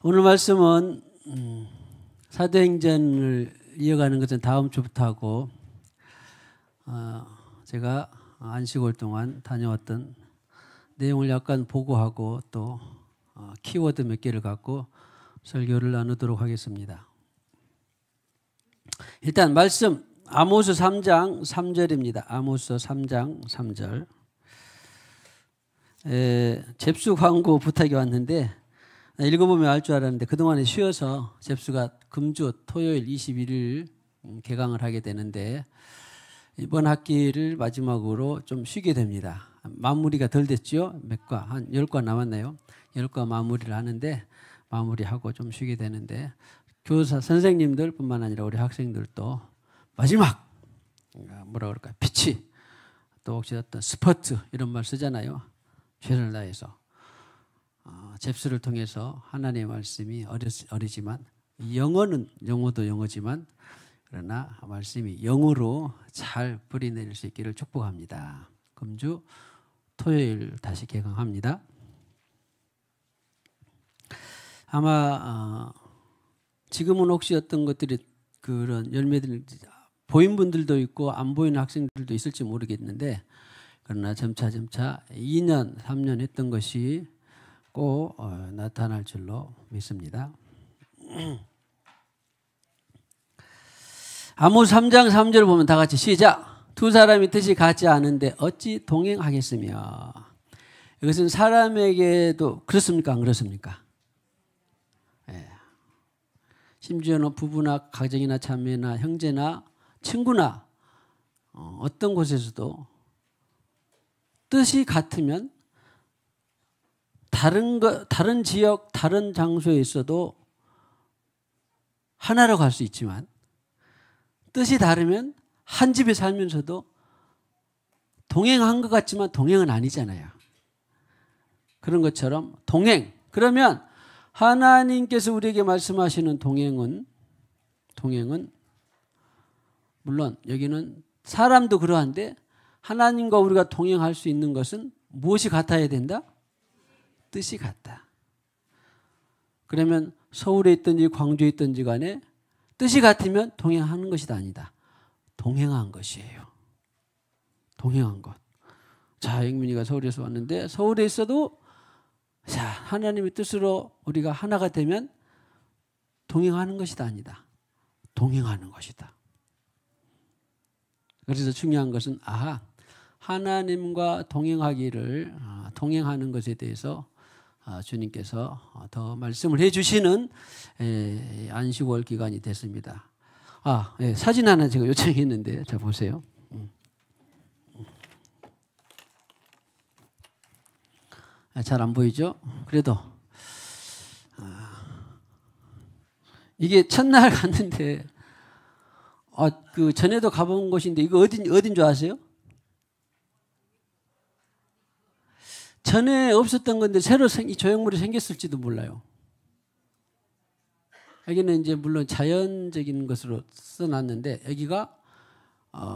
오늘 말씀은 사도행전을 이어가는 것은 다음 주부터 하고 제가 안식월 동안 다녀왔던 내용을 약간 보고하고 또 키워드 몇 개를 갖고 설교를 나누도록 하겠습니다. 일단 말씀 아모스 3장 3절입니다. 아모스 3장 3절. 접수 광고 부탁이 왔는데 읽어보면 알 줄 알았는데 그동안에 쉬어서 접수가 금주 토요일 21일 개강을 하게 되는데 이번 학기를 마지막으로 좀 쉬게 됩니다. 마무리가 덜 됐죠. 몇 과? 한 10과 남았나요? 10과 마무리를 하는데 마무리하고 좀 쉬게 되는데 교사 선생님들 뿐만 아니라 우리 학생들도 마지막 뭐라 그럴까요? 피치 또 혹시 어떤 스퍼트 이런 말 쓰잖아요. 최선을 다해서 접수를 통해서 하나님의 말씀이 어리지만 영어도 영어지만 그러나 말씀이 영으로 잘 뿌리내릴 수 있기를 축복합니다. 금주 토요일 다시 개강합니다. 아마 지금은 혹시 어떤 것들이 그런 열매들 보인 분들도 있고 안 보이는 학생들도 있을지 모르겠는데 그러나 점차 2년 3년 했던 것이 꼭 나타날 줄로 믿습니다. 아모스 3장 3절 보면 다 같이 시작. 두 사람이 뜻이 같지 않은데 어찌 동행하겠으며. 이것은 사람에게도 그렇습니까? 안 그렇습니까? 예. 심지어는 부부나 가정이나 자매나 형제나 친구나 어떤 곳에서도 뜻이 같으면 다른 지역, 다른 장소에 있어도 하나로 갈 수 있지만 뜻이 다르면 한 집에 살면서도 동행한 것 같지만 동행은 아니잖아요. 그런 것처럼 동행. 그러면 하나님께서 우리에게 말씀하시는 동행은 물론 여기는 사람도 그러한데 하나님과 우리가 동행할 수 있는 것은 무엇이 같아야 된다? 뜻이 같다. 그러면 서울에 있든지 광주에 있든지 간에 뜻이 같으면 동행하는 것이 아니다. 동행한 것이에요. 동행한 것. 자, 영민이가 서울에서 왔는데 서울에 있어도 자, 하나님의 뜻으로 우리가 하나가 되면 동행하는 것이 아니다. 동행하는 것이다. 그래서 중요한 것은 하나님과 동행하는 것에 대해서 주님께서 더 말씀을 해주시는 안식월 기간이 됐습니다. 사진 하나 제가 요청했는데 자 보세요. 잘 안 보이죠? 그래도 이게 첫날 갔는데 그 전에도 가본 곳인데 이거 어딘 줄 아세요? 전에 없었던 건데 새로 조형물이 생겼을지도 몰라요. 여기는 이제 물론 자연적인 것으로 써놨는데 여기가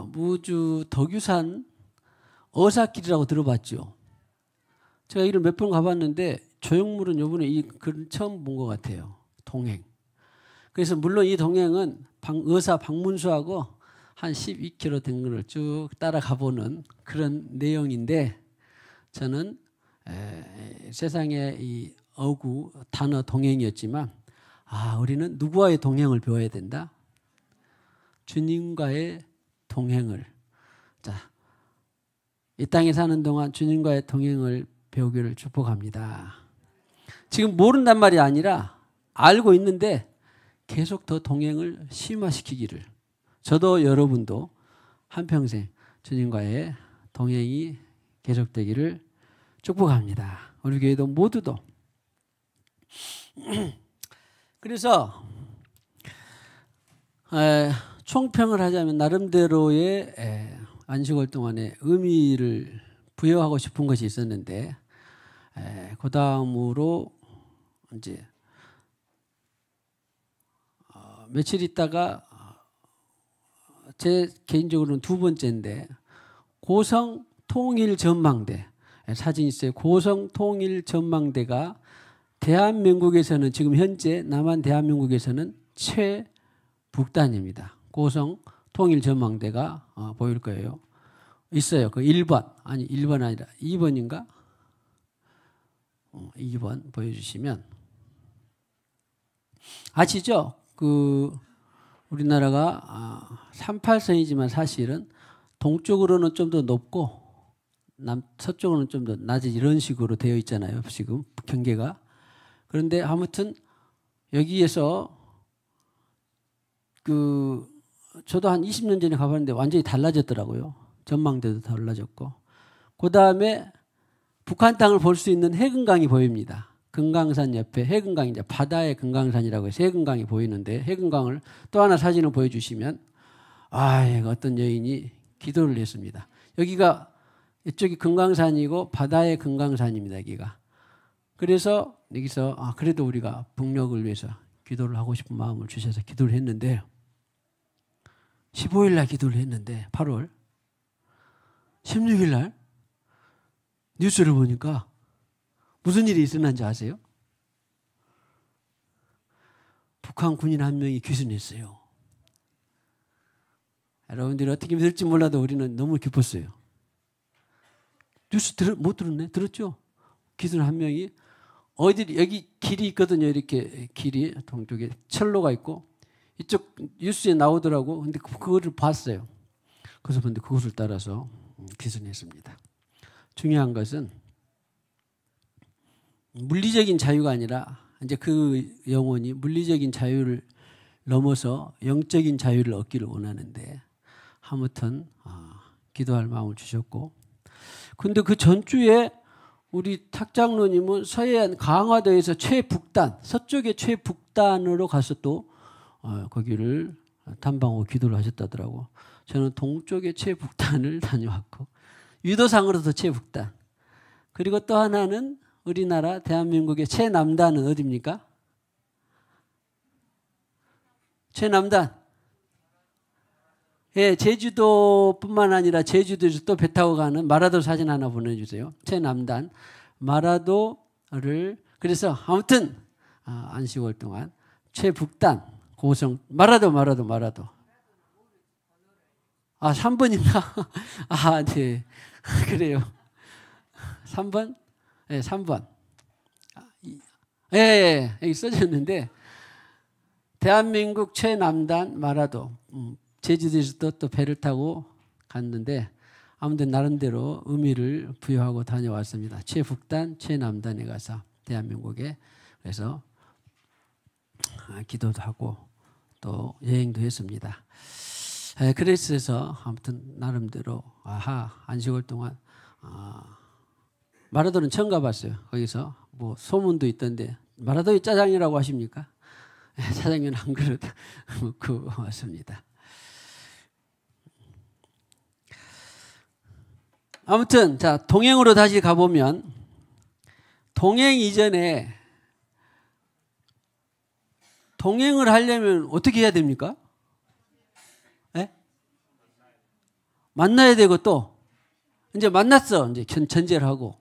무주 덕유산 어사길이라고 들어봤죠. 제가 이를 몇 번 가봤는데 조형물은 요번에 이 글 처음 본 것 같아요. 동행. 그래서 물론 이 동행은 의사 박문수하고 한 12km 된 걸 쭉 따라가보는 그런 내용인데 저는 세상의 이 단어 동행이었지만 우리는 누구와의 동행을 배워야 된다? 주님과의 동행을. 자, 이 땅에 사는 동안 주님과의 동행을 배우기를 축복합니다. 지금 모른단 말이 아니라 알고 있는데 계속 더 동행을 심화시키기를 저도 여러분도 한평생 주님과의 동행이 계속되기를 축복합니다. 우리 교회도 모두도. 그래서 총평을 하자면 나름대로의 안식월 동안에 의미를 부여하고 싶은 것이 있었는데 그 다음으로 이제 며칠 있다가 제 개인적으로는 두 번째인데 고성통일전망대 사진 있어요. 고성통일전망대가 대한민국에서는 지금 현재 남한 대한민국에서는 최북단입니다. 고성 통일전망대가 보일 거예요. 있어요. 그 1번 아니 1번 아니라 2번인가? 2번 보여주시면 아시죠? 그 우리나라가 38선이지만 사실은 동쪽으로는 좀 더 높고 서쪽으로는 좀 더 낮은 이런 식으로 되어 있잖아요. 지금 경계가. 그런데 아무튼 여기에서 저도 한 20년 전에 가봤는데 완전히 달라졌더라고요. 전망대도 달라졌고. 그 다음에 북한 땅을 볼 수 있는 해금강이 보입니다. 금강산 옆에 해금강이 이제 바다의 금강산이라고 해서 해금강이 보이는데 해금강을 또 하나 사진을 보여주시면 어떤 여인이 기도를 했습니다. 여기가 이쪽이 금강산이고 바다의 금강산입니다. 여기가. 그래서 여기서 그래도 우리가 북녘을 위해서 기도를 하고 싶은 마음을 주셔서 기도를 했는데 15일 날 기도를 했는데 8월 16일 날 뉴스를 보니까 무슨 일이 일어난지 아세요? 북한 군인 한 명이 귀순했어요. 여러분들이 어떻게 믿을지 몰라도 우리는 너무 기뻤어요. 뉴스 못 들었네? 들었죠? 귀순 한 명이 여기 길이 있거든요. 이렇게 길이 동쪽에 철로가 있고 이쪽 뉴스에 나오더라고. 근데 그거를 봤어요. 그래서 근데 그것을 따라서 귀순했습니다. 중요한 것은 물리적인 자유가 아니라 이제 그 영혼이 물리적인 자유를 넘어서 영적인 자유를 얻기를 원하는데 아무튼 기도할 마음을 주셨고 근데 그 전주에 우리 탁장로님은 서해안 강화도에서 최북단 서쪽의 최북단으로 가서 또 거기를 탐방하고 기도를 하셨다더라고. 저는 동쪽의 최북단을 다녀왔고 유도상으로도 최북단 그리고 또 하나는 우리나라 대한민국의 최남단은 어디입니까? 최남단. 예, 제주도뿐만 아니라 제주도에서 또 배 타고 가는 마라도 사진 하나 보내주세요. 최남단 마라도를 그래서 아무튼 안식월 동안 최북단 고성 마라도 3번인가? 네 그래요. 3번? 네, 3번. 예, 여기 써졌는데 대한민국 최남단 마라도 제주도에서 또 배를 타고 갔는데 아무튼 나름대로 의미를 부여하고 다녀왔습니다. 최북단, 최남단에 가서 대한민국에 그래서 기도도 하고 또 여행도 했습니다. 그래서 아무튼 나름대로 안식월 동안 마라도는 처음 가봤어요. 거기서 뭐 소문도 있던데 마라도의 짜장이라고 하십니까? 짜장면 한 그릇 먹고 왔습니다. 아무튼 자 동행으로 다시 가보면 동행 이전에 동행을 하려면 어떻게 해야 됩니까? 네? 만나야 되고 또 이제 만났어. 이제 전제를 하고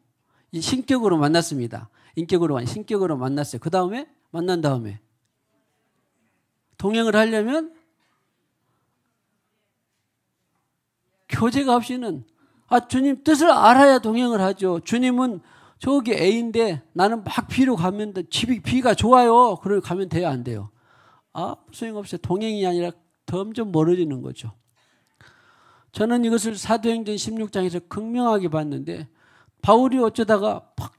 신격으로 만났습니다. 인격으로 아니 신격으로 만났어요. 그 다음에 만난 다음에 동행을 하려면 교제가 없이는 주님 뜻을 알아야 동행을 하죠. 주님은 저기 A인데 나는 막 B로 가면 B가 좋아요. 그러고 가면 돼요, 안 돼요? 소용없어요. 동행이 아니라 점점 멀어지는 거죠. 저는 이것을 사도행전 16장에서 극명하게 봤는데 바울이 어쩌다가 팍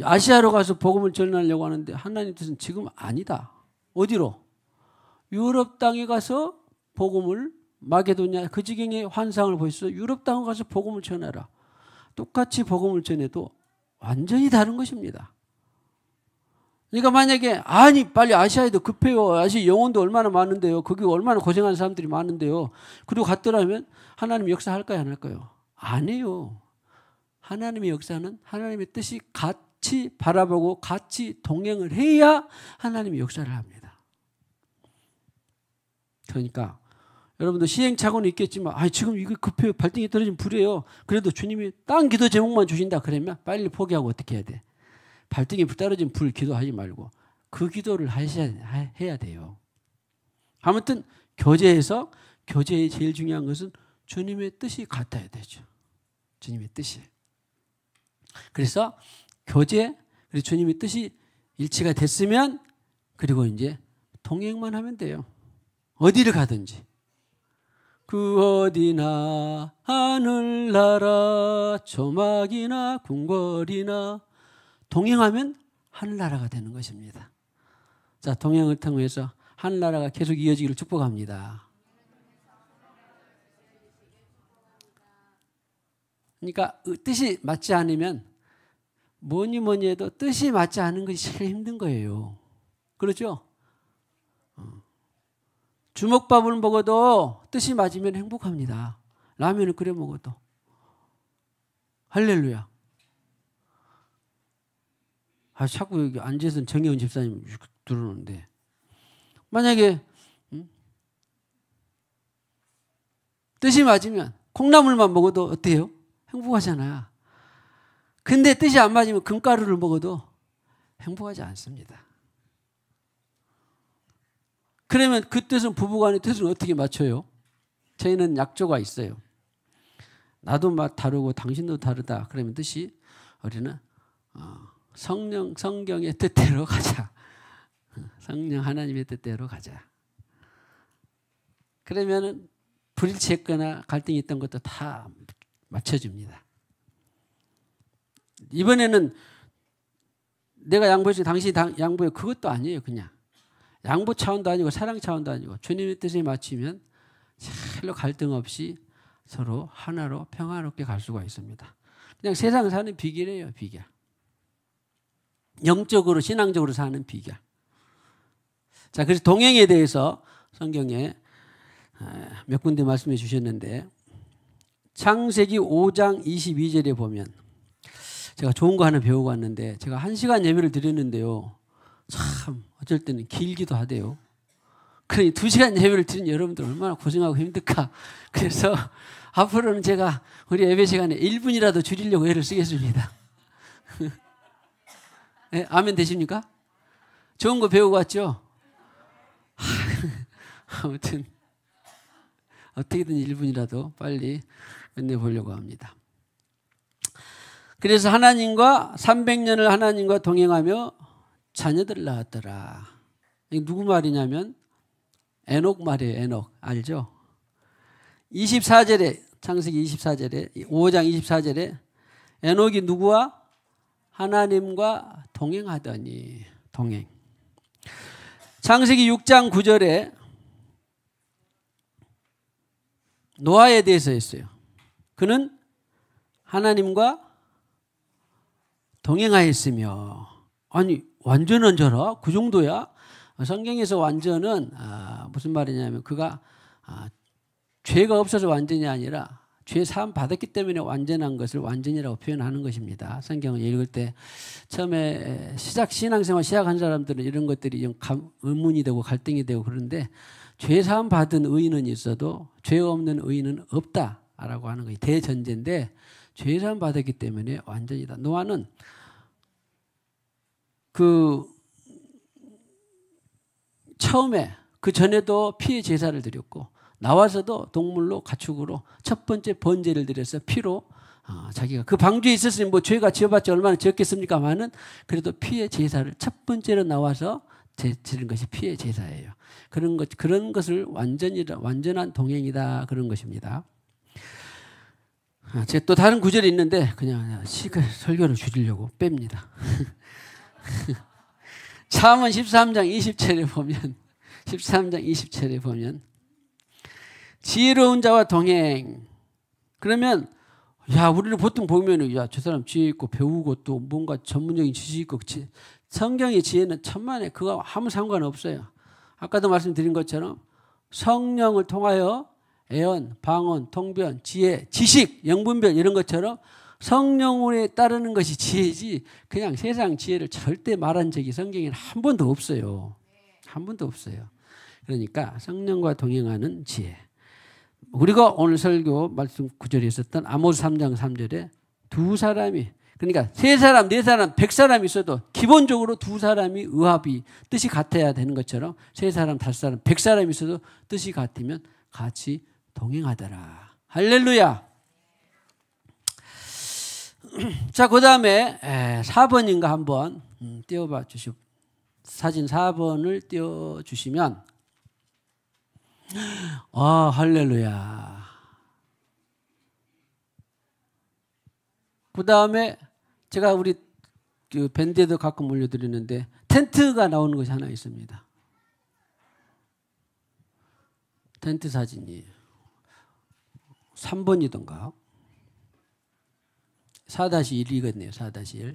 아시아로 가서 복음을 전하려고 하는데 하나님 뜻은 지금 아니다. 어디로? 유럽 땅에 가서 복음을 마게도냐 그 지경의 환상을 보셔서 유럽 땅에 가서 복음을 전하라. 똑같이 복음을 전해도 완전히 다른 것입니다. 그러니까 만약에 빨리 아시아에도 급해요. 아시아 영혼도 얼마나 많은데요. 거기 얼마나 고생하는 사람들이 많은데요. 그리고 갔더라면 하나님 역사할까요? 안 할까요? 안 해요. 하나님의 역사는 하나님의 뜻이 같이 바라보고 같이 동행을 해야 하나님의 역사를 합니다. 그러니까 여러분도 시행착오는 있겠지만 지금 이거 급해요. 발등에 떨어진 불이에요. 그래도 주님이 딴 기도 제목만 주신다 그러면 빨리 포기하고 어떻게 해야 돼? 발등에 떨어진 불 기도하지 말고 그 기도를 해야 돼요. 아무튼 교제에서 교제의 제일 중요한 것은 주님의 뜻이 같아야 되죠. 주님의 뜻이. 그래서 교제 그리고 주님의 뜻이 일치가 됐으면 그리고 이제 동행만 하면 돼요. 어디를 가든지. 그 어디나 하늘나라 조막이나 궁궐이나 동행하면 하늘나라가 되는 것입니다. 자, 동행을 통해서 하늘나라가 계속 이어지기를 축복합니다. 그러니까 뜻이 맞지 않으면 뭐니 해도 뜻이 맞지 않은 것이 제일 힘든 거예요. 그렇죠? 주먹밥을 먹어도 뜻이 맞으면 행복합니다. 라면을 끓여 먹어도. 할렐루야. 자꾸 여기 앉아서 정혜원 집사님 들어오는데 만약에 뜻이 맞으면 콩나물만 먹어도 어때요? 행복하잖아요. 근데 뜻이 안 맞으면 금가루를 먹어도 행복하지 않습니다. 그러면 그 뜻은 부부간의 뜻은 어떻게 맞춰요? 저희는 약조가 있어요. 나도 다르고 당신도 다르다. 그러면 뜻이 우리는 성경의 뜻대로 가자. 성령 하나님의 뜻대로 가자. 그러면은 불일치했거나 갈등이 있던 것도 다 맞춰줍니다. 이번에는 내가 양보했으니 당신이 양보해. 그것도 아니에요. 그냥. 양보 차원도 아니고 사랑 차원도 아니고 주님의 뜻에 맞추면 절로 갈등 없이 서로 하나로 평화롭게 갈 수가 있습니다. 그냥 세상 사는 비결이에요. 비결. 영적으로 신앙적으로 사는 비결. 자, 그래서 동행에 대해서 성경에 몇 군데 말씀해 주셨는데 창세기 5장 22절에 보면 제가 좋은 거 하나 배우고 왔는데 제가 1시간 예배를 드렸는데요. 참 어쩔 때는 길기도 하대요. 그러니 2시간 예배를 드린 여러분들 얼마나 고생하고 힘들까. 그래서 앞으로는 제가 우리 예배 시간에 1분이라도 줄이려고 애를 쓰겠습니다. 네, 아멘 되십니까? 좋은 거 배우고 왔죠? 아무튼 어떻게든 1분이라도 빨리 끝내보려고 합니다. 그래서 하나님과 300년을 하나님과 동행하며 자녀들을 낳았더라. 이게 누구 말이냐면 에녹 말이에요. 에녹 알죠? 24절에 창세기 24절에 5장 24절에 에녹이 누구와? 하나님과 동행하더니 동행. 창세기 6장 9절에 노아에 대해서 했어요. 그는 하나님과 동행하였으며 아니 완전한 자라? 그 정도야? 성경에서 완전은 무슨 말이냐면 그가 죄가 없어서 완전이 아니라 죄 사함 받았기 때문에 완전한 것을 완전이라고 표현하는 것입니다. 성경을 읽을 때 처음에 신앙생활 시작한 사람들은 이런 것들이 의문이 되고 갈등이 되고 그런데 죄 사함 받은 의인은 있어도 죄 없는 의인은 없다라고 하는 것이 대전제인데 죄 사함 받았기 때문에 완전이다. 노아는 처음에 그 전에도 피의 제사를 드렸고 나와서도 동물로 가축으로 첫 번째 번제를 드려서 피로 자기가 그 방주에 있었으니 뭐 죄가 지어봤자 얼마나 지었겠습니까만은 그래도 피의 제사를 첫 번째로 나와서 드린 것이 피의 제사예요. 그런 것을 완전한 동행이다 그런 것입니다. 제가 또 다른 구절이 있는데 그냥 설교를 줄이려고 뺍니다. 잠언 13장 20절에 보면 13장 20절에 보면 지혜로운 자와 동행. 그러면 우리는 보통 보면은 저 사람 지혜 있고 배우고 또 뭔가 전문적인 지식이 있고 성경의 지혜는 천만에 그거 아무 상관없어요. 아까도 말씀드린 것처럼 성령을 통하여 애언, 방언, 통변, 지혜, 지식, 영분별 이런 것처럼 성령에 따르는 것이 지혜지 그냥 세상 지혜를 절대 말한 적이 성경에는 한 번도 없어요. 한 번도 없어요. 그러니까 성령과 동행하는 지혜. 우리가 오늘 설교 말씀 구절에 있었던 아모스 3장 3절에 두 사람이, 그러니까 세 사람, 네 사람, 100사람 있어도 기본적으로 두 사람이 의합이 뜻이 같아야 되는 것처럼 세 사람, 5사람, 100사람 있어도 뜻이 같으면 같이 동행하더라. 할렐루야. 자, 그 다음에 4번인가 한번 띄워봐 주시고, 사진 4번을 띄워주시면, 할렐루야. 그 다음에 제가 우리 그 밴드에도 가끔 올려드리는데 텐트가 나오는 것이 하나 있습니다. 텐트 사진이 3번이던가 4-1이거든요. 4-1.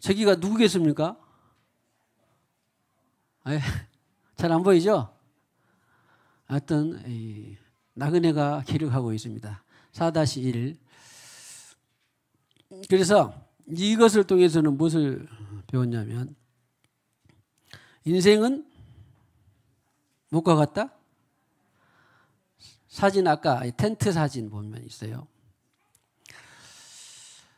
저기가 누구겠습니까? 잘 안 보이죠? 어떤 나그네가 기록하고 있습니다. 4-1. 그래서 이것을 통해서는 무엇을 배웠냐면, 인생은 무엇과 같다? 사진, 아까 텐트 사진 보면 있어요.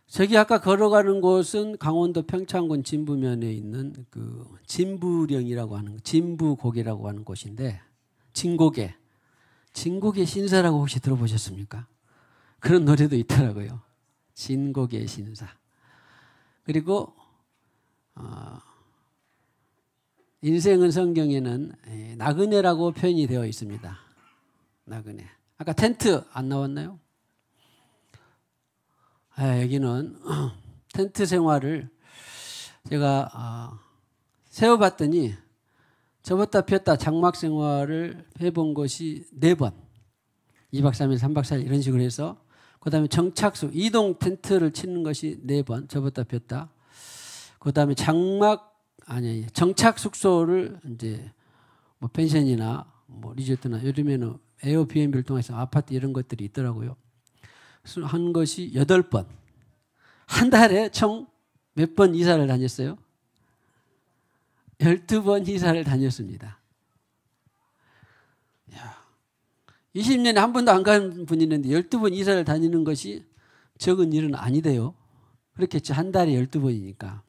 저기 아까 걸어가는 곳은 강원도 평창군 진부면에 있는 그 진부령이라고 하는, 진부고개라고 하는 곳인데, 진고개. 진고개 신사라고 혹시 들어보셨습니까? 그런 노래도 있더라고요. 진고개 신사. 그리고 인생은 성경에는 나그네라고 표현이 되어 있습니다. 나그네. 아까 텐트 안 나왔나요? 여기는 텐트 생활을 제가 세워봤더니 접었다 폈다 장막 생활을 해본 것이 4번. 2박 3일, 3박 4일 이런 식으로 해서, 그 다음에 정착숙, 이동 텐트를 치는 것이 4번, 접었다 폈다. 그 다음에 정착 숙소를 이제 뭐 펜션이나 뭐 리조트나 요즘에는 에어비앤비를 통해서 아파트 이런 것들이 있더라고요. 한 것이 8번. 한 달에 총 몇 번 이사를 다녔어요? 12번 이사를 다녔습니다. 20년에 한 번도 안 간 분이 있는데 12번 이사를 다니는 것이 적은 일은 아니대요. 그렇겠죠. 한 달에 12번이니까.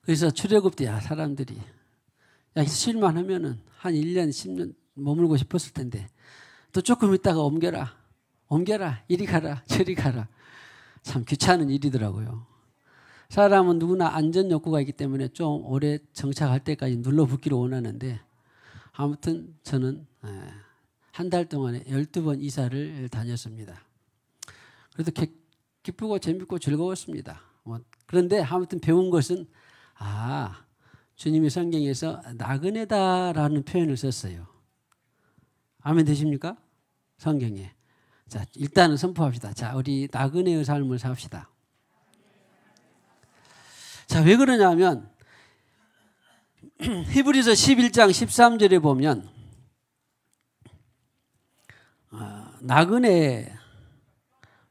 그래서 출애굽 때 사람들이 쉴만 하면은 한 1년, 10년 머물고 싶었을 텐데 또 조금 있다가 옮겨라. 이리 가라. 저리 가라. 참 귀찮은 일이더라고요. 사람은 누구나 안전 욕구가 있기 때문에 좀 오래 정착할 때까지 눌러붙기를 원하는데, 아무튼 저는 한 달 동안에 12번 이사를 다녔습니다. 그래도 기쁘고 재밌고 즐거웠습니다. 그런데 아무튼 배운 것은 주님이 성경에서 나그네다라는 표현을 썼어요. 아멘 되십니까? 성경에. 자, 일단은 선포합시다. 자, 우리 나그네의 삶을 삽시다. 자, 왜 그러냐면 히브리서 11장 13절에 보면 나그네,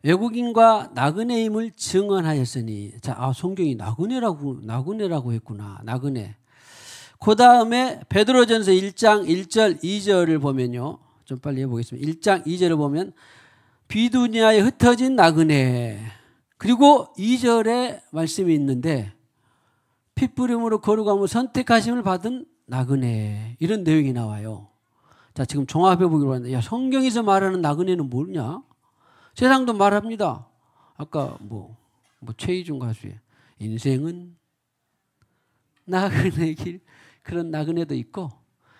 외국인과 나그네임을 증언하였으니, 자, 성경이 나그네라고 했구나. 나그네. 그 다음에 베드로전서 1장 1절 2절을 보면요, 좀 빨리 해보겠습니다. 1장 2절을 보면 비두니아에 흩어진 나그네, 그리고 2절에 말씀이 있는데 핏부림으로 거룩함으로 선택하심을 받은 나그네, 이런 내용이 나와요. 자, 지금 종합해 보기로 하는데, 성경에서 말하는 나그네는 뭐냐? 세상도 말합니다. 아까 뭐 최희준 가수의 인생은 나그네 길, 그런 나그네도 있고,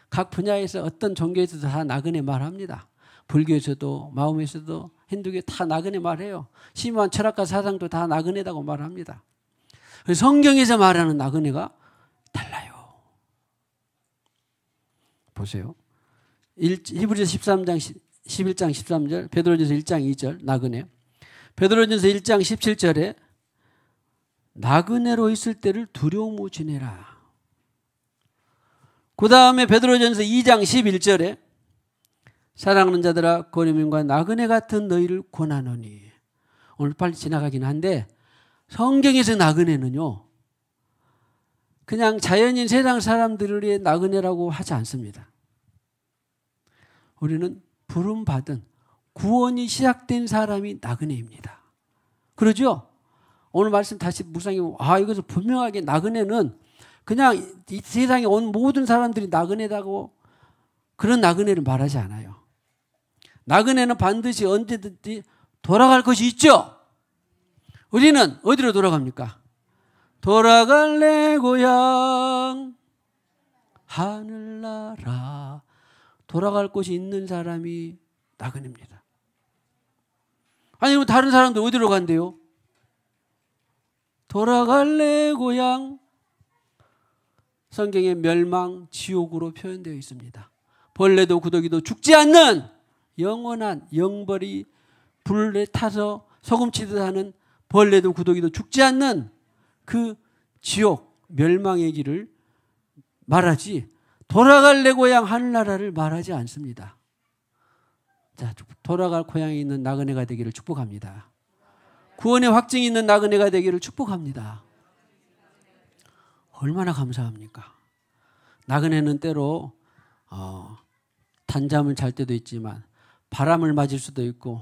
각 분야에서 어떤 종교에서도 다 나그네 말합니다. 불교에서도, 마음에서도, 힌두교 다 나그네 말해요. 심한 철학과 사상도 다 나그네다고 말합니다. 성경에서 말하는 나그네가 달라요. 보세요. 히브리서 11장 13절, 베드로전서 1장 2절 나그네, 베드로전서 1장 17절에 나그네로 있을 때를 두려움으로 지내라. 그 다음에 베드로전서 2장 11절에 사랑하는 자들아 고리민과 나그네 같은 너희를 권하노니. 오늘 빨리 지나가긴 한데 성경에서 나그네는요, 그냥 자연인 세상 사람들의 나그네라고 하지 않습니다. 우리는 부름받은 구원이 시작된 사람이 나그네입니다. 그러죠? 오늘 말씀 다시 묵상해보면 이것을 분명하게 나그네는 그냥 이 세상에 온 모든 사람들이 나그네라고 그런 나그네를 말하지 않아요. 나그네는 반드시 언제든지 돌아갈 것이 있죠. 우리는 어디로 돌아갑니까? 돌아갈 내 고향 하늘나라. 돌아갈 곳이 있는 사람이 나그네입니다. 아니 다른 사람들 어디로 간대요? 돌아갈 내 고향. 성경에 멸망, 지옥으로 표현되어 있습니다. 벌레도 구더기도 죽지 않는 영원한 영벌이 불에 타서 소금치듯 하는 벌레도 구더기도 죽지 않는 그 지옥, 멸망의 길을 말하지 돌아갈 내 고향 하늘나라를 말하지 않습니다. 자, 돌아갈 고향에 있는 나그네가 되기를 축복합니다. 구원의 확증이 있는 나그네가 되기를 축복합니다. 얼마나 감사합니까? 나그네는 때로 단잠을 잘 때도 있지만 바람을 맞을 수도 있고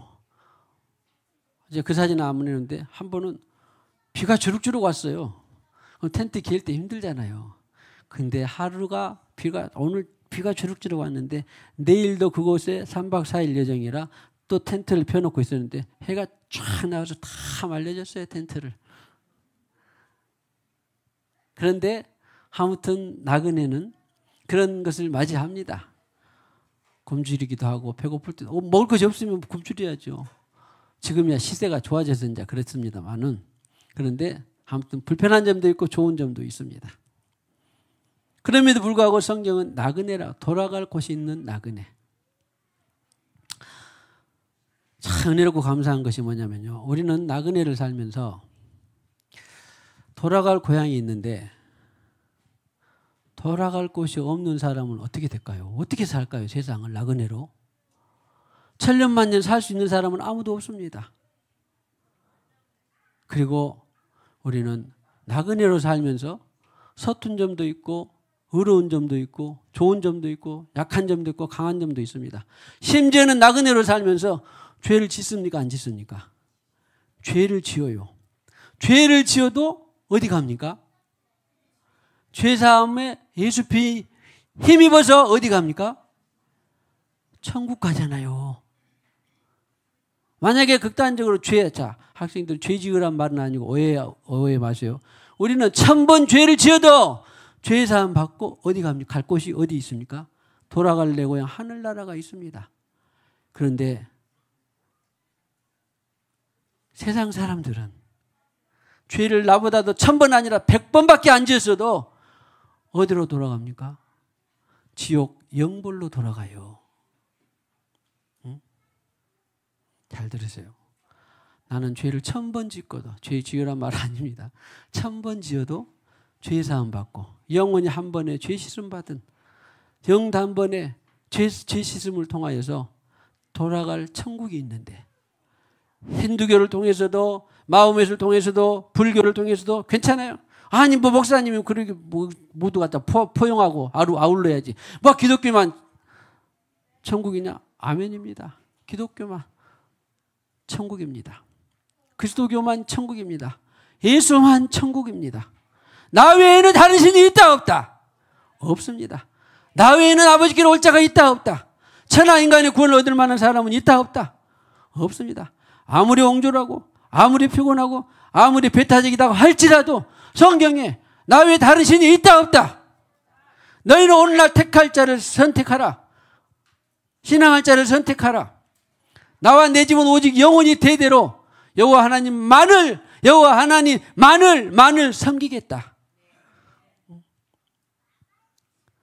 이제 그 사진을 안 보내는데 한 번은 비가 주룩주룩 왔어요. 그럼 텐트 길 때 힘들잖아요. 근데 하루가 오늘 비가 주룩주룩 왔는데 내일도 그곳에 3박 4일 예정이라 또 텐트를 펴놓고 있었는데 해가 쫙 나와서 다 말려졌어요, 텐트를. 그런데 아무튼 나그네는 그런 것을 맞이합니다. 굶주리기도 하고 배고플 때 먹을 것이 없으면 굶주려야죠. 지금이야 시세가 좋아져서 이제 그렇습니다만은 그런데 아무튼 불편한 점도 있고 좋은 점도 있습니다. 그럼에도 불구하고 성경은 나그네라 돌아갈 곳이 있는 나그네. 참 은혜롭고 감사한 것이 뭐냐면요. 우리는 나그네를 살면서 돌아갈 고향이 있는데 돌아갈 곳이 없는 사람은 어떻게 될까요? 어떻게 살까요? 세상을 나그네로. 천년만년 살 수 있는 사람은 아무도 없습니다. 그리고 우리는 나그네로 살면서 서툰 점도 있고 어려운 점도 있고 좋은 점도 있고 약한 점도 있고 강한 점도 있습니다. 심지어는 나그네로 살면서 죄를 짓습니까? 안 짓습니까? 죄를 지어요. 죄를 지어도 어디 갑니까? 죄사함에 예수 피 힘입어서 어디 갑니까? 천국 가잖아요. 만약에 극단적으로 학생들 죄 지으란 말은 아니고 오해 마세요. 우리는 1000번 죄를 지어도 죄사함 받고 어디 갑니까? 갈 곳이 어디 있습니까? 돌아갈 내 고향 하늘나라가 있습니다. 그런데 세상 사람들은 죄를 나보다도 1000번 아니라 100번밖에 안 지었어도 어디로 돌아갑니까? 지옥 영벌로 돌아가요. 응? 잘 들으세요. 나는 죄를 1000번 짓고도 죄 지으란 말 아닙니다. 1000번 지어도 죄 사함 받고 영원히 한 번에 죄 씻음 받은 영단번에 죄 씻음을 통하여서 돌아갈 천국이 있는데 힌두교를 통해서도 마호메트를 통해서도 불교를 통해서도 괜찮아요. 아니 뭐 목사님이 그렇게 모두 갖다 포용하고 아울러야지. 뭐 기독교만 천국이냐? 아멘입니다. 기독교만 천국입니다. 그리스도교만 천국입니다. 예수만 천국입니다. 나 외에는 다른 신이 있다 없다? 없습니다. 나 외에는 아버지께로 올 자가 있다 없다? 천하 인간의 구원을 얻을 만한 사람은 있다 없다? 없습니다. 아무리 옹졸하고 아무리 피곤하고 아무리 배타적이다고 할지라도 성경에 나 외에 다른 신이 있다 없다? 너희는 오늘날 택할 자를 선택하라. 신앙할 자를 선택하라. 나와 내 집은 오직 영원히 대대로 여호와 하나님만을 섬기겠다.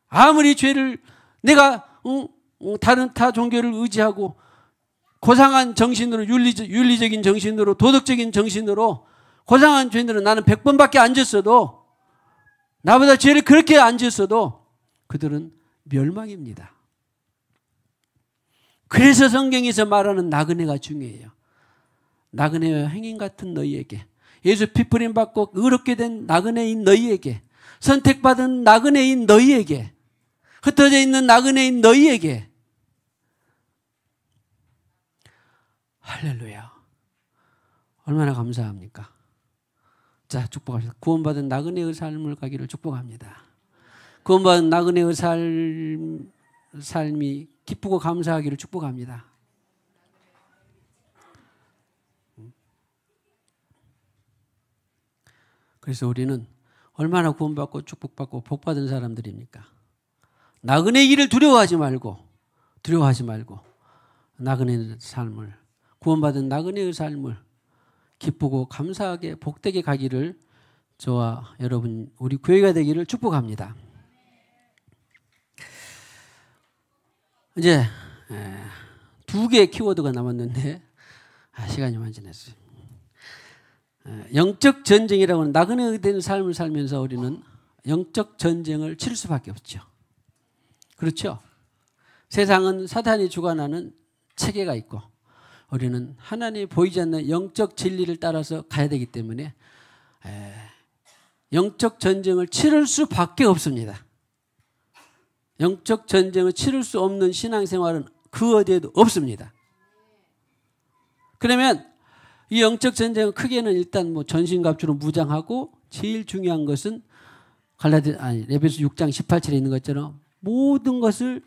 아무리 죄를 내가 다른 타 종교를 의지하고 고상한 정신으로 윤리적인 정신으로 도덕적인 정신으로 고상한 죄들은 나는 100번밖에 안 졌어도 나보다 죄를 그렇게 안 졌어도 그들은 멸망입니다. 그래서 성경에서 말하는 나그네가 중요해요. 나그네와 행인 같은 너희에게 예수 피 뿌림 받고 의롭게 된 나그네인 너희에게 선택받은 나그네인 너희에게, 흩어져 있는 나그네인 너희에게. 할렐루야. 얼마나 감사합니까? 자, 축복합니다. 구원받은 나그네의 삶을 가기를 축복합니다. 구원받은 나그네의 삶이 기쁘고 감사하기를 축복합니다. 그래서 우리는 얼마나 구원받고 축복받고 복받은 사람들입니까? 나그네 일을 두려워하지 말고 나그네의 삶을, 구원받은 나그네의 삶을 기쁘고 감사하게 복되게 가기를 저와 여러분, 우리 교회가 되기를 축복합니다. 이제 2개의 키워드가 남았는데 시간이 많이 지났어요. 영적 전쟁이라고 하는 나그네 된 삶을 살면서 우리는 영적 전쟁을 치를 수밖에 없죠. 그렇죠? 세상은 사탄이 주관하는 체계가 있고 우리는 하나님이 보이지 않는 영적 진리를 따라서 가야 되기 때문에 영적 전쟁을 치를 수밖에 없습니다. 영적 전쟁을 치를 수 없는 신앙생활은 그 어디에도 없습니다. 그러면 이 영적 전쟁은 크게는 일단 뭐 전신갑주로 무장하고, 제일 중요한 것은 에베소 6장 18절에 있는 것처럼 모든 것을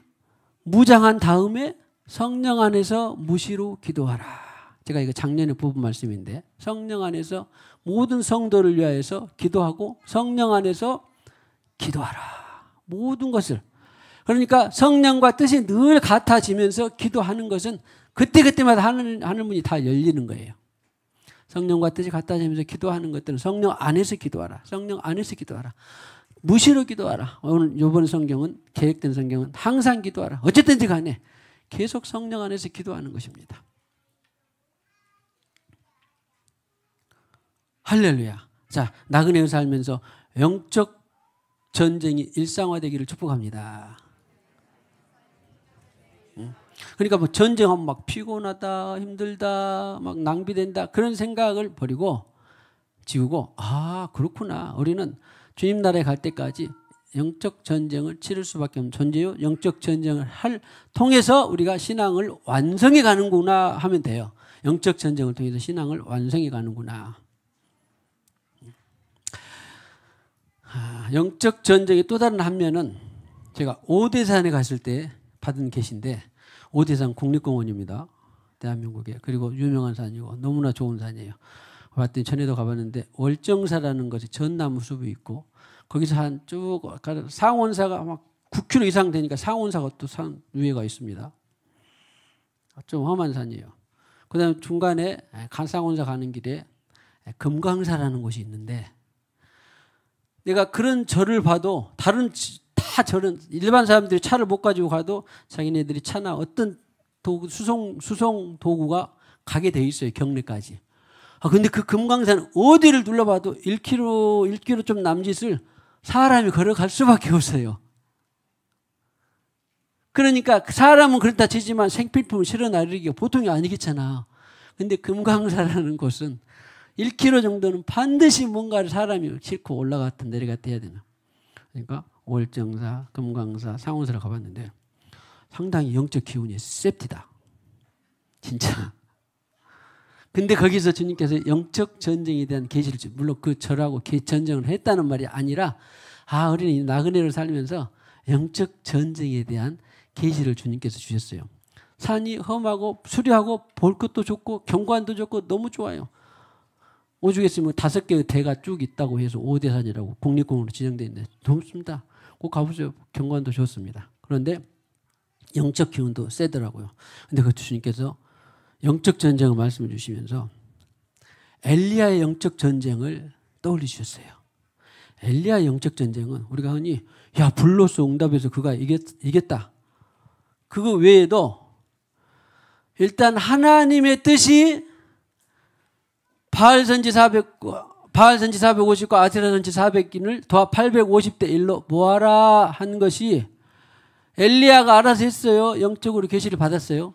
무장한 다음에 성령 안에서 무시로 기도하라. 제가 이거 작년에 뽑은 말씀인데, 성령 안에서 모든 성도를 위하여서 기도하고 성령 안에서 기도하라. 모든 것을. 그러니까 성령과 뜻이 늘 같아지면서 기도하는 것은 그때그때마다 하늘문이 다 열리는 거예요. 성령과 뜻이 같아지면서 기도하는 것들은 성령 안에서 기도하라. 성령 안에서 기도하라. 무시로 기도하라. 오늘 이번 성경은, 계획된 성경은 항상 기도하라. 어쨌든지 간에 계속 성령 안에서 기도하는 것입니다. 할렐루야. 자, 나그네로 살면서 영적 전쟁이 일상화되기를 축복합니다. 그러니까 뭐 전쟁하면 막 피곤하다, 힘들다, 막 낭비된다, 그런 생각을 버리고 지우고, 아, 그렇구나. 우리는 주님 나라에 갈 때까지 영적 전쟁을 치를 수밖에 없는 존재요. 영적 전쟁을 통해서 우리가 신앙을 완성해 가는구나 하면 돼요. 영적 전쟁을 통해서 신앙을 완성해 가는구나. 영적 전쟁의 또 다른 한 면은 제가 오대산에 갔을 때 받은 계시인데, 오대산 국립공원입니다. 대한민국에. 그리고 유명한 산이고 너무나 좋은 산이에요. 봤더니 전에도 가봤는데 월정사라는 것이 전나무 숲이 있고, 거기서 한 쭉 상원사가 막 9km 이상 되니까 상원사가 또 산 위에가 있습니다. 좀 험한 산이에요. 그 다음에 중간에 상원사 가는 길에 금강사라는 곳이 있는데, 내가 그런 절을 봐도 다른 다 절은 일반 사람들이 차를 못 가지고 가도 자기네들이 차나 어떤 도구, 수송 도구가 가게 돼 있어요. 경내까지. 근데 그 금강산 어디를 둘러봐도 1km 좀 남짓을 사람이 걸어갈 수밖에 없어요. 그러니까 사람은 그렇다 치지만 생필품을 실어 나르기가 보통이 아니겠잖아. 근데 금강사라는 곳은 1km 정도는 반드시 뭔가를 사람이 싣고 올라갔다 내려갔다 해야 되나. 그러니까 월정사, 금강사, 상원사를 가봤는데 상당히 영적 기운이 셉디다. 진짜. 근데 거기서 주님께서 영적 전쟁에 대한 계시를 주, 물론 그 절하고 전쟁을 했다는 말이 아니라, 우리는 나그네를 살면서 영적 전쟁에 대한 계시를 주님께서 주셨어요. 산이 험하고 수려하고 볼 것도 좋고 경관도 좋고 너무 좋아요. 오죽했으면 5개의 대가 쭉 있다고 해서 오대산이라고 국립공원으로 지정되어 있는데 좋습니다. 꼭 가보세요. 경관도 좋습니다. 그런데 영적 기운도 세더라고요. 근데 그 주님께서 영적 전쟁을 말씀해 주시면서 엘리야의 영적 전쟁을 떠올려 주셨어요. 엘리야의 영적 전쟁은 우리가 흔히 불로서 응답해서 그가 이겼다. 그거 외에도 일단 하나님의 뜻이 바알 선지 450과 아세라 선지 400기를 더하 850대 1로 모아라 한 것이 엘리야가 알아서 했어요? 영적으로 계시를 받았어요?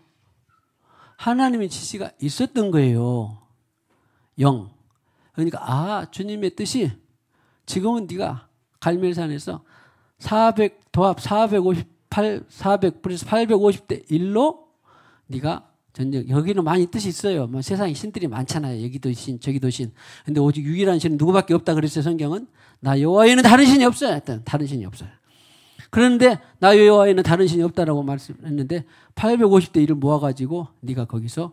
하나님의 지시가 있었던 거예요. 그러니까 주님의 뜻이 지금은 네가 갈멜산에서 400 458 400 그래서 850대 1로 네가 전쟁. 여기는 많이 뜻이 있어요. 뭐 세상에 신들이 많잖아요. 여기도 신, 저기도 신. 근데 오직 유일한 신은 누구밖에 없다 그랬어요. 성경은 나 여호와에는 다른 신이 없어요. 일단 다른 신이 없어요. 그런데 나 여호와에는 다른 신이 없다라고 말씀했는데 850대 1을 모아가지고 네가 거기서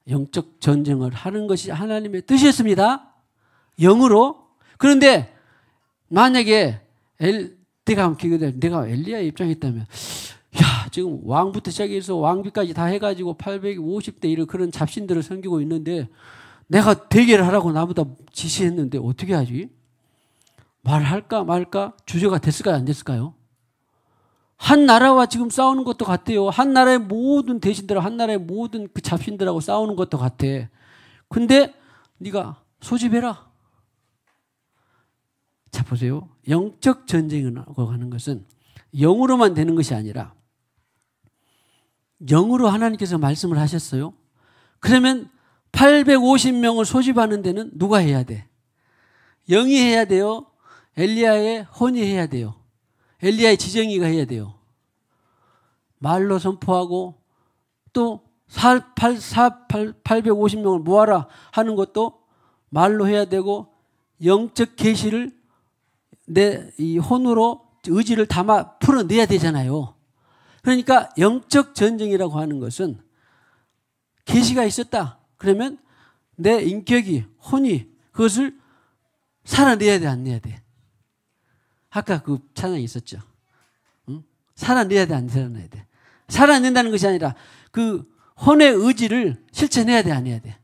영적 전쟁을 하는 것이 하나님의 뜻이었습니다. 영으로. 그런데 만약에 내가 엘리야의 입장에 있다면 야, 지금 왕부터 시작해서 왕비까지 다 해가지고 850대 1을 그런 잡신들을 섬기고 있는데 내가 대결을 하라고 나보다 지시했는데 어떻게 하지? 말할까 말까 주제가 됐을까요? 안 됐을까요? 한 나라와 지금 싸우는 것도 같아요. 한 나라의 모든 대신들하고 한 나라의 모든 그 잡신들하고 싸우는 것도 같아. 근데 네가 소집해라. 자, 보세요. 영적 전쟁이라고 하는 것은 영으로만 되는 것이 아니라 영으로 하나님께서 말씀을 하셨어요. 그러면 850명을 소집하는 데는 누가 해야 돼? 영이 해야 돼요? 엘리야의 혼이 해야 돼요? 엘리야의 지정이가 해야 돼요? 말로 선포하고 또 850명을 모아라 하는 것도 말로 해야 되고 영적 계시를 내 이 혼으로 의지를 담아 풀어내야 되잖아요. 그러니까 영적 전쟁이라고 하는 것은 계시가 있었다. 그러면 내 인격이 혼이 그것을 살아내야 돼, 안 내야 돼? 아까 그 찬양이 있었죠. 응? 살아내야 돼, 안 살아내야 돼? 살아낸다는 것이 아니라 그 혼의 의지를 실천해야 돼, 안 해야 돼?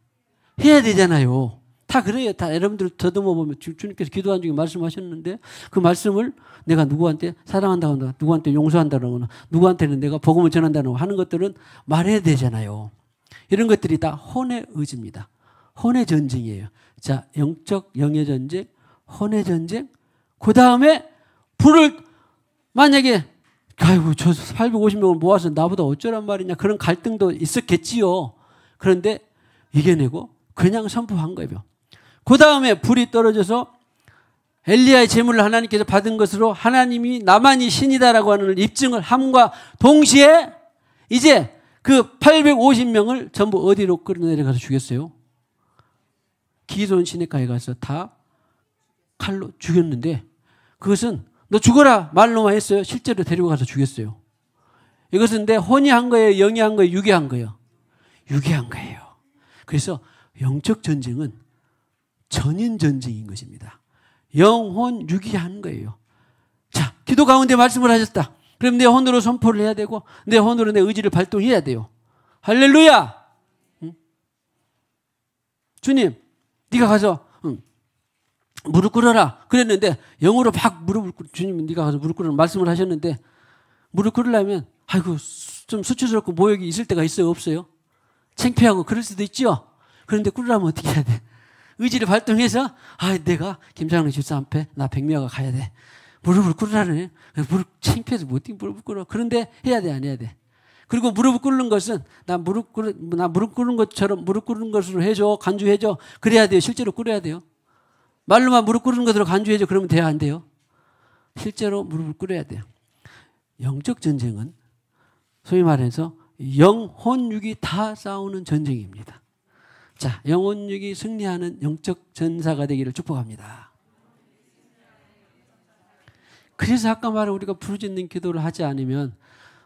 해야 되잖아요. 다 그래요. 다 여러분들 더듬어 보면 주님께서 기도한 중에 말씀하셨는데 그 말씀을 내가 누구한테 사랑한다고 한다, 누구한테 용서한다고 하거나 누구한테는 내가 복음을 전한다고 하는 것들은 말해야 되잖아요. 이런 것들이 다 혼의 의지입니다. 혼의 전쟁이에요. 자, 영적 영의 전쟁, 혼의 전쟁. 그 다음에 불을 만약에 아이고 저 850명을 모아서 나보다 어쩌란 말이냐 그런 갈등도 있었겠지요. 그런데 이겨내고 그냥 선포한 거예요. 그 다음에 불이 떨어져서 엘리야의 제물을 하나님께서 받은 것으로 하나님이 나만이 신이다라고 하는 입증을 함과 동시에 이제 그 850명을 전부 어디로 끌어내려가서 죽였어요? 기드온 시내가에 가서 다 칼로 죽였는데 그것은 너 죽어라 말로만 했어요? 실제로 데리고 가서 죽였어요. 이것은 내 혼이 한 거예요? 영이 한 거예요? 육이 한 거예요? 육이 한 거예요. 그래서 영적 전쟁은 전인 전쟁인 것입니다. 영혼 육이 한 거예요. 자, 기도 가운데 말씀을 하셨다. 그럼 내 혼으로 선포를 해야 되고 내 혼으로 내 의지를 발동해야 돼요. 할렐루야. 응? 주님 네가 가서 무릎 꿇어라 그랬는데 영으로 막 무릎을 주님 네가 가서 무릎 꿇으라 말씀을 하셨는데 무릎 꿇으려면 아이고 좀 수치스럽고 모욕이 있을 때가 있어요? 없어요? 창피하고 그럴 수도 있죠. 그런데 꿇으려면 어떻게 해야 돼? 의지를 발동해서 내가 김장로 집사 앞에 나 백미화가 가야 돼. 무릎을 꿇으라네. 무릎 창피해서 못 무릎을 꿇어. 그런데 해야 돼, 안 해야 돼? 그리고 무릎을 꿇는 것은 나 무릎 꿇는 것처럼 무릎 꿇는 것으로 해줘, 간주해줘. 그래야 돼요. 실제로 꿇어야 돼요. 말로만 무릎 꿇는 것으로 간주해줘. 그러면 돼야 안 돼요? 실제로 무릎을 꿇어야 돼요. 영적 전쟁은 소위 말해서 영혼 육이 다 싸우는 전쟁입니다. 자, 영혼 육이 승리하는 영적 전사가 되기를 축복합니다. 그래서 아까 말한 우리가 부르짖는 기도를 하지 않으면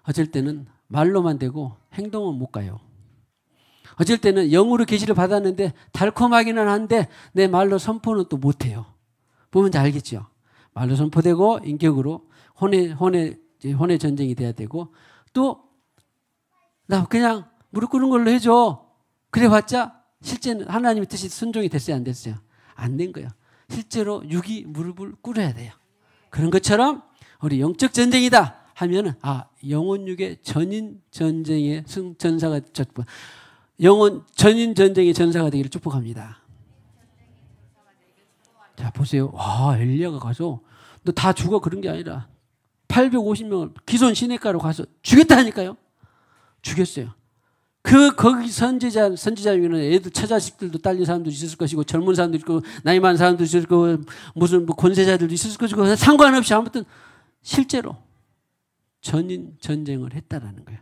어쩔 때는 말로만 되고 행동은 못 가요. 어쩔 때는 영으로 계시를 받았는데 달콤하기는 한데 내 말로 선포는 또 못해요. 보면 잘 알겠죠. 말로 선포되고 인격으로 혼의 전쟁이 돼야 되고 또 나 그냥 무릎 꿇는 걸로 해줘. 그래봤자 실제는 하나님의 뜻이 순종이 됐어요? 안 됐어요? 안 된 거예요. 실제로 육이 무릎을 꿇어야 돼요. 그런 것처럼 우리 영적 전쟁이다 하면은 영혼 육의 전인 전쟁의 전사가 영혼 전인 전쟁의 전사가 되기를 축복합니다. 자, 보세요. 엘리야가 가서 너 다 죽어 그런 게 아니라 850명을 기손 시내가로 가서 죽였다니까요. 죽였어요. 거기 선지자 중에는 애들, 처자식들도 딸린 사람도 있을 것이고, 젊은 사람도 있고, 나이 많은 사람도 있을 거고, 무슨 뭐 권세자들도 있을 것이고, 상관없이 아무튼 실제로 전인 전쟁을 했다라는 거예요.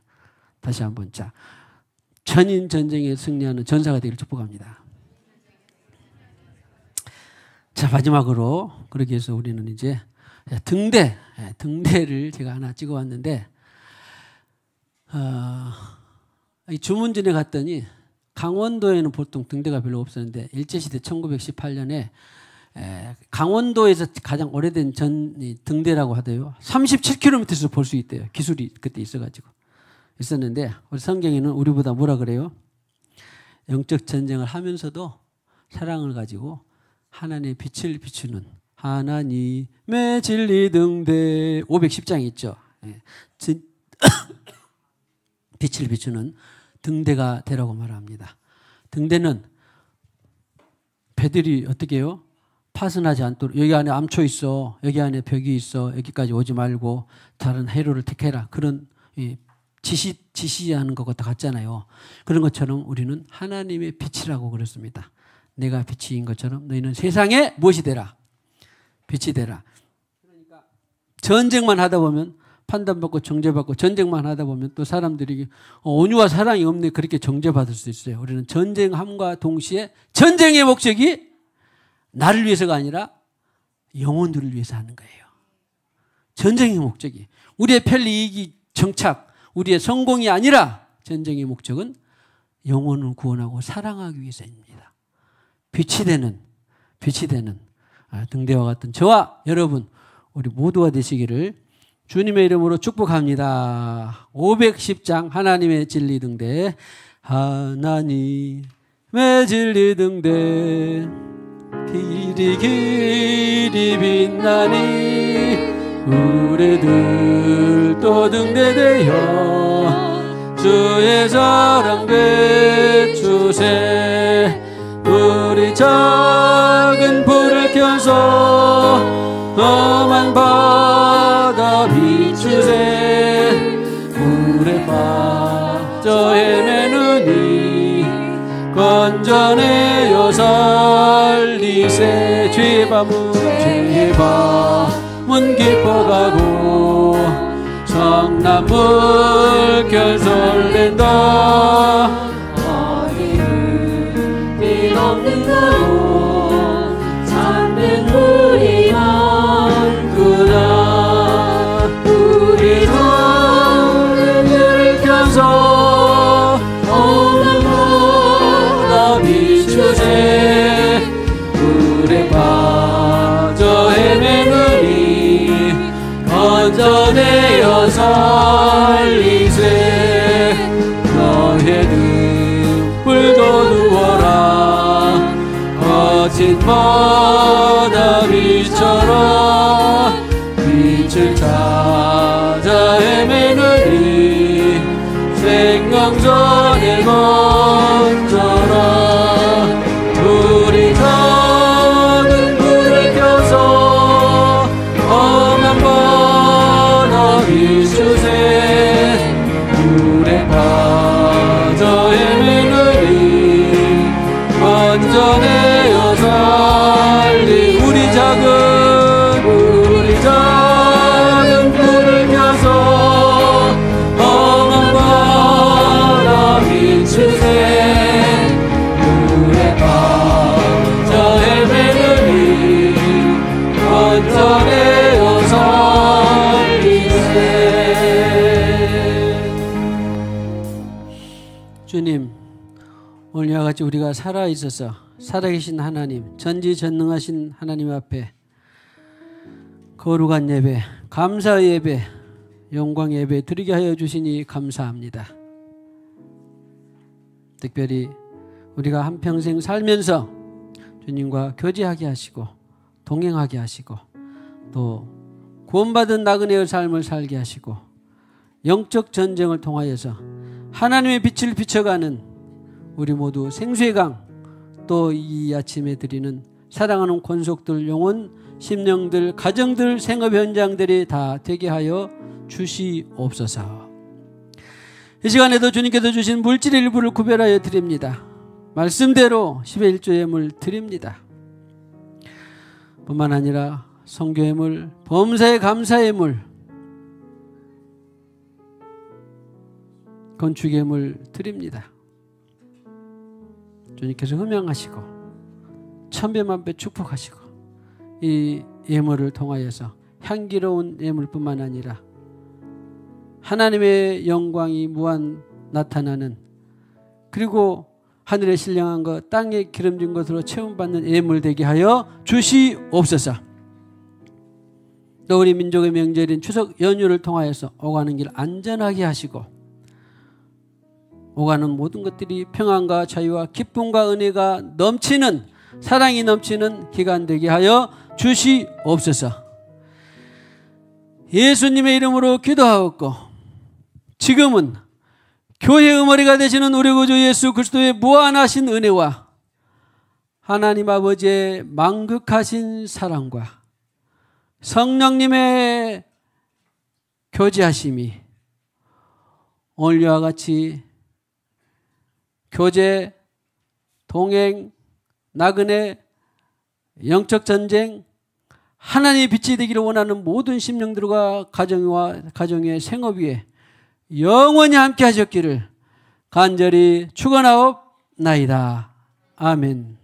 다시 한번, 자, 전인 전쟁에 승리하는 전사가 되기를 축복합니다. 자, 마지막으로, 그러기 위해서 우리는 이제 등대를 제가 하나 찍어 왔는데, 이 주문진에 갔더니 강원도에는 보통 등대가 별로 없었는데, 일제시대 1918년에 강원도에서 가장 오래된 등대라고 하대요. 37km에서 볼 수 있대요. 기술이 그때 있었는데, 우리 성경에는 우리보다 뭐라 그래요? 영적 전쟁을 하면서도 사랑을 가지고 하나님의 빛을 비추는 하나님의 진리 등대 510장 있죠. 빛을 비추는 등대가 되라고 말합니다. 등대는 배들이 어떻게 해요? 파손하지 않도록, 여기 안에 암초 있어, 여기 안에 벽이 있어, 여기까지 오지 말고 다른 해로를 택해라, 그런 지시하는 것과 같잖아요. 그런 것처럼 우리는 하나님의 빛이라고 그랬습니다. 내가 빛인 것처럼 너희는 세상에 무엇이 되라? 빛이 되라. 그러니까 전쟁만 하다 보면, 판단받고 정죄받고 전쟁만 하다 보면 또 사람들이 온유와 사랑이 없네, 그렇게 정죄받을 수 있어요. 우리는 전쟁함과 동시에 전쟁의 목적이 나를 위해서가 아니라 영혼들을 위해서 하는 거예요. 전쟁의 목적이 우리의 편리이익이 정착, 우리의 성공이 아니라 전쟁의 목적은 영혼을 구원하고 사랑하기 위해서입니다. 빛이 되는 등대와 같은 저와 여러분, 우리 모두가 되시기를 주님의 이름으로 축복합니다. 510장 하나님의 진리 등대, 하나님의 진리 등대, 길이 빛나니 우리들도 등대되어 주의 사랑 비추세. 우리 작은 불을 켜서 험한 바다 비추세. 물에 빠져 헤매느니 건져내어 살리세. 죄의 밤은 깊어가고 성나물 결설된다. 없는 거로 잠든 물이 많구나. 우리 눈을 켜서 오는 바다 비추세. 물에 빠져 헤매느니 건져내어 살리세. 너의 등불도 두어라. 거친 바다 비처럼 빛을 찾아 헤매느니 생강전에 건져라. 우리 작은 불을 켜서 험한 바다 비추세. 물에 빠져 헤매느니 건져내어 살리. 우리 작은 불을 켜서 험한 바다 비추세. 물에 빠져 헤매느니 건져내어 살리세. 주님, 오늘 이와 같이 우리가 살아있어서 살아계신 하나님, 전지전능하신 하나님 앞에 거룩한 예배, 감사 예배, 영광 예배 드리게 하여 주시니 감사합니다. 특별히 우리가 한평생 살면서 주님과 교제하게 하시고 동행하게 하시고 또 구원받은 나그네의 삶을 살게 하시고 영적 전쟁을 통하여서 하나님의 빛을 비춰가는 우리 모두 생수의 강, 또 이 아침에 드리는 사랑하는 권속들, 영혼, 심령들, 가정들, 생업 현장들이 다 되게 하여 주시옵소서. 이 시간에도 주님께서 주신 물질의 일부를 구별하여 드립니다. 말씀대로 10의 1조 예물 드립니다. 뿐만 아니라 선교 예물, 범사의 감사 예물, 건축 예물 드립니다. 주님께서 흠양하시고 천배만배 축복하시고 이 예물을 통하여서 향기로운 예물뿐만 아니라 하나님의 영광이 무한 나타나는, 그리고 하늘의 신령한 것 땅에 기름진 것으로 채움받는 예물 되게 하여 주시옵소서. 또 우리 민족의 명절인 추석 연휴를 통하여서 오가는 길 안전하게 하시고 오가는 모든 것들이 평안과 자유와 기쁨과 은혜가 넘치는, 사랑이 넘치는 기간 되게 하여 주시옵소서. 예수님의 이름으로 기도하옵고 지금은 교회의 의머리가 되시는 우리 구주 예수 그리스도의 무한하신 은혜와 하나님 아버지의 만극하신 사랑과 성령님의 교제하심이 오늘과 같이 교제, 동행, 나그네, 영적 전쟁, 하나님의 빛이 되기를 원하는 모든 심령들과 가정의 생업 위에 영원히 함께 하셨기를 간절히 축원하옵나이다. 아멘.